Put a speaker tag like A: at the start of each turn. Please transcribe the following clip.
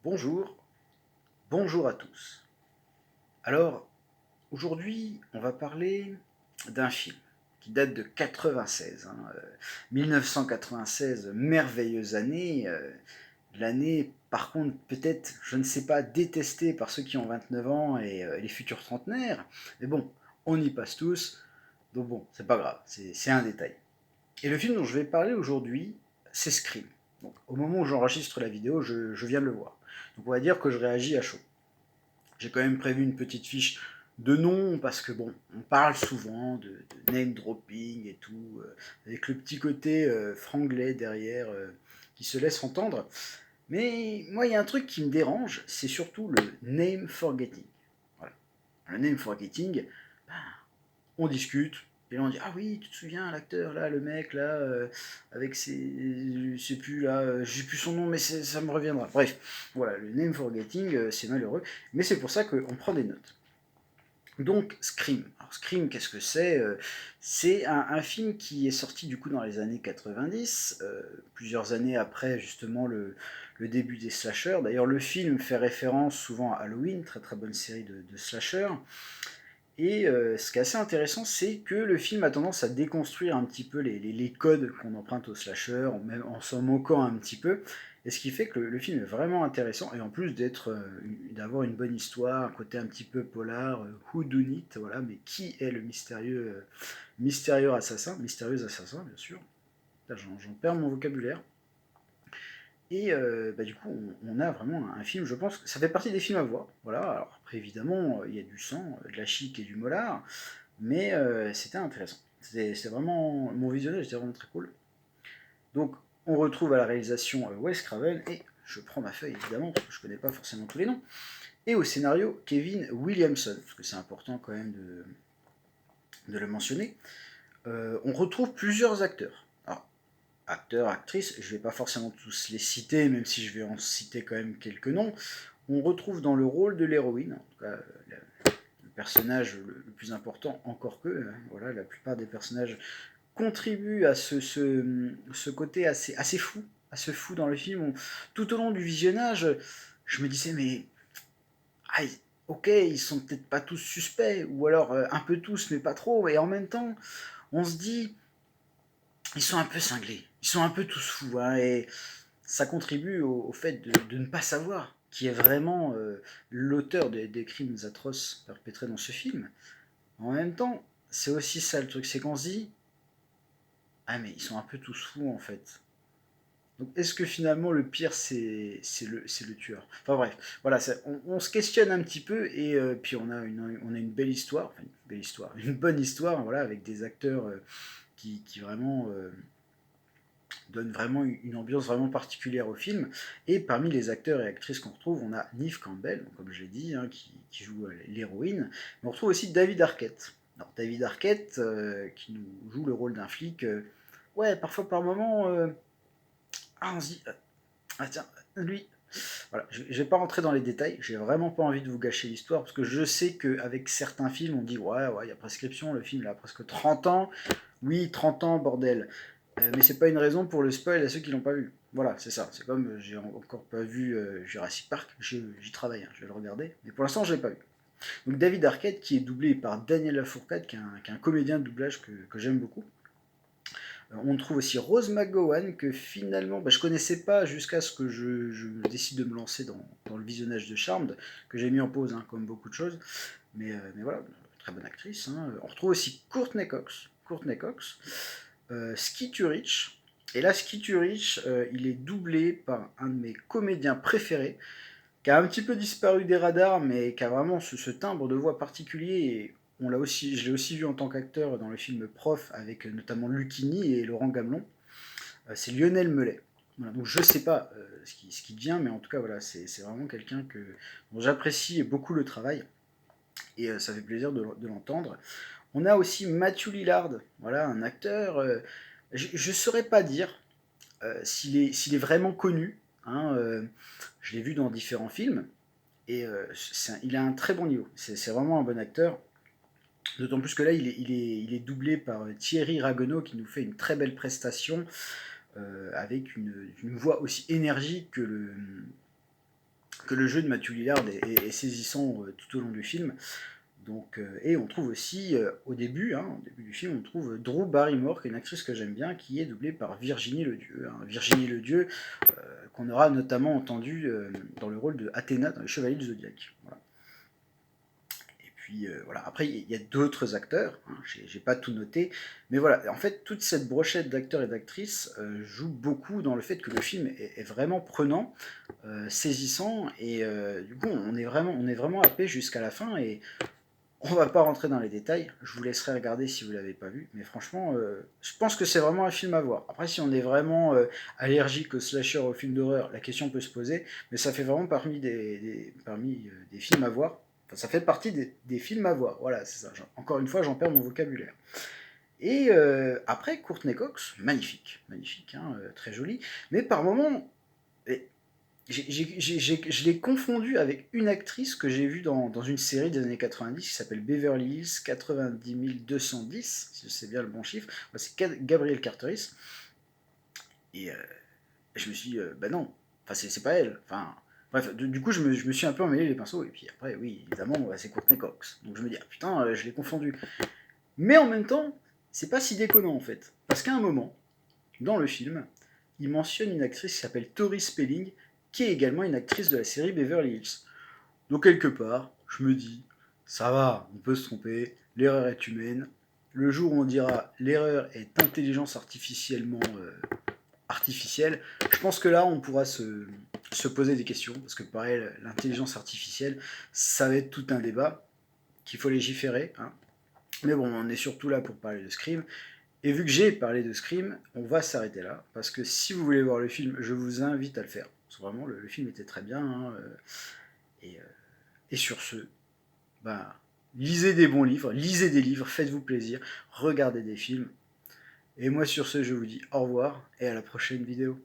A: Bonjour, bonjour à tous. Alors, aujourd'hui, on va parler d'un film qui date de 96, 1996, merveilleuse année, l'année, par contre, peut-être, je ne sais pas, détestée par ceux qui ont 29 ans et les futurs trentenaires, mais bon, on y passe tous, donc bon, c'est pas grave, c'est un détail. Et le film dont je vais parler aujourd'hui, c'est Scream. Donc, au moment où j'enregistre la vidéo, je viens de le voir. Donc on va dire que je réagis à chaud. J'ai quand même prévu une petite fiche de noms parce que bon, on parle souvent de name dropping et tout, avec le petit côté franglais derrière qui se laisse entendre. Mais moi, il y a un truc qui me dérange, c'est surtout le name forgetting. Voilà. Le name forgetting, ben, on discute, et là on dit ah oui, tu te souviens l'acteur là, le mec là, avec ses, je sais plus là, j'ai plus son nom mais ça me reviendra. Bref, voilà, le name forgetting, c'est malheureux, mais c'est pour ça qu'on prend des notes. Donc Scream. Alors Scream, qu'est-ce que c'est? C'est un film qui est sorti du coup dans les années 90, plusieurs années après justement le début des slashers. D'ailleurs le film fait référence souvent à Halloween, très très bonne série de slashers. Et ce qui est assez intéressant, c'est que le film a tendance à déconstruire un petit peu les codes qu'on emprunte au slasher, en s'en moquant un petit peu. Et ce qui fait que le film est vraiment intéressant, et en plus d'avoir une bonne histoire, un côté un petit peu polar, who done it, voilà, mais qui est le mystérieux assassin, mystérieux assassin, bien sûr. Là, j'en perds mon vocabulaire. Et du coup, on a vraiment un film, je pense, ça fait partie des films à voir. Voilà, alors après, évidemment, il y a du sang, de la chic et du molar, mais c'était intéressant. C'était vraiment. Mon visionnage était vraiment très cool. Donc, on retrouve à la réalisation Wes Craven, et je prends ma feuille évidemment, parce que je connais pas forcément tous les noms, et au scénario Kevin Williamson, parce que c'est important quand même de le mentionner. On retrouve plusieurs acteurs. Alors, acteurs, actrices, je vais pas forcément tous les citer, même si je vais en citer quand même quelques noms. On retrouve dans le rôle de l'héroïne, en tout cas le personnage le plus important, encore que, hein, voilà, la plupart des personnages contribuent à ce côté assez fou, assez fou dans le film. Tout au long du visionnage, je me disais, mais ah, ok, ils sont peut-être pas tous suspects, ou alors un peu tous, mais pas trop, et en même temps, on se dit, ils sont un peu cinglés, ils sont un peu tous fous, hein, et ça contribue au fait de ne pas savoir qui est vraiment l'auteur des crimes atroces perpétrés dans ce film. En même temps, c'est aussi ça le truc, c'est qu'on se dit, ah mais ils sont un peu tous fous en fait. Donc est-ce que finalement le pire c'est le tueur? Enfin bref, voilà, on se questionne un petit peu, et puis on a une belle histoire, enfin une belle histoire, une bonne histoire, voilà, avec des acteurs qui vraiment donnent vraiment une ambiance vraiment particulière au film. Et parmi les acteurs et actrices qu'on retrouve, on a Neve Campbell, comme je l'ai dit, hein, qui joue l'héroïne, mais on retrouve aussi David Arquette. Alors David Arquette, qui nous joue le rôle d'un flic, ouais, parfois par moment, on se dit, ah tiens, lui, voilà, je ne vais pas rentrer dans les détails, j'ai vraiment pas envie de vous gâcher l'histoire, parce que je sais qu'avec certains films, on dit, ouais, il y a prescription, le film il a presque 30 ans, oui, 30 ans, bordel. Mais c'est pas une raison pour le spoil à ceux qui l'ont pas vu. Voilà, c'est ça. C'est comme j'ai encore pas vu Jurassic Park, j'y travaille, hein, je vais le regarder, mais pour l'instant je l'ai pas vu. Donc David Arquette qui est doublé par Daniel Lafourcade, qui est un comédien de doublage que j'aime beaucoup. On trouve aussi Rose McGowan, que finalement je connaissais pas jusqu'à ce que je décide de me lancer dans le visionnage de Charmed, que j'ai mis en pause, hein, comme beaucoup de choses. Mais voilà, très bonne actrice, hein. On retrouve aussi Courtney Cox. Ski Turich. Et là, Ski Turich, il est doublé par un de mes comédiens préférés, qui a un petit peu disparu des radars, mais qui a vraiment ce timbre de voix particulier. Et je l'ai aussi vu en tant qu'acteur dans le film Prof, avec notamment Lucchini et Laurent Gamelon. C'est Lionel Melet. Voilà, donc je ne sais pas ce qui devient, mais en tout cas voilà, c'est vraiment quelqu'un dont j'apprécie beaucoup le travail, et ça fait plaisir de l'entendre. On a aussi Matthew Lillard, voilà, un acteur. Je ne saurais pas dire s'il est vraiment connu, hein, je l'ai vu dans différents films, et il a un très bon niveau. C'est vraiment un bon acteur. D'autant plus que là, il est doublé par Thierry Ragueneau, qui nous fait une très belle prestation, avec une voix aussi énergique que le jeu de Matthew Lillard est saisissant tout au long du film. Donc, et on trouve aussi, au début du film, on trouve Drew Barrymore, qui est une actrice que j'aime bien, qui est doublée par Virginie Ledieu. Virginie Ledieu, qu'on aura notamment entendu dans le rôle de Athéna dans Les Chevaliers du Zodiaque. Voilà. Et puis voilà, après il y a d'autres acteurs, j'ai pas tout noté, mais voilà, en fait toute cette brochette d'acteurs et d'actrices joue beaucoup dans le fait que le film est vraiment prenant, saisissant, et du coup on est vraiment happé jusqu'à la fin, et on va pas rentrer dans les détails, je vous laisserai regarder si vous l'avez pas vu, mais franchement, je pense que c'est vraiment un film à voir. Après, si on est vraiment allergique aux slashers, aux films d'horreur, la question peut se poser, mais ça fait vraiment parmi des films à voir. Enfin, ça fait partie des films à voir, voilà, c'est ça. Encore une fois, j'en perds mon vocabulaire. Et après, Courtney Cox, magnifique, très jolie, mais par moments, je l'ai confondu avec une actrice que j'ai vue dans une série des années 90 qui s'appelle Beverly Hills 90210, si c'est bien le bon chiffre. C'est Gabrielle Carteris. Et je me suis dit, bah non, enfin c'est pas elle. Enfin, bref, du coup je me suis un peu emmêlé les pinceaux. Et puis après, oui, évidemment, c'est Courtney Cox. Donc je me dis, ah putain, je l'ai confondu. Mais en même temps, c'est pas si déconnant en fait. Parce qu'à un moment, dans le film, il mentionne une actrice qui s'appelle Tori Spelling, qui est également une actrice de la série Beverly Hills. Donc quelque part, je me dis, ça va, on peut se tromper, l'erreur est humaine. Le jour où on dira l'erreur est intelligence artificiellement artificielle, je pense que là on pourra se poser des questions, parce que pareil, l'intelligence artificielle, ça va être tout un débat, qu'il faut légiférer. Mais bon, on est surtout là pour parler de Scream. Et vu que j'ai parlé de Scream, on va s'arrêter là, parce que si vous voulez voir le film, je vous invite à le faire. Parce que vraiment, le film était très bien. Et sur ce, bah, lisez des bons livres, lisez des livres, faites-vous plaisir, regardez des films. Et moi sur ce, je vous dis au revoir et à la prochaine vidéo.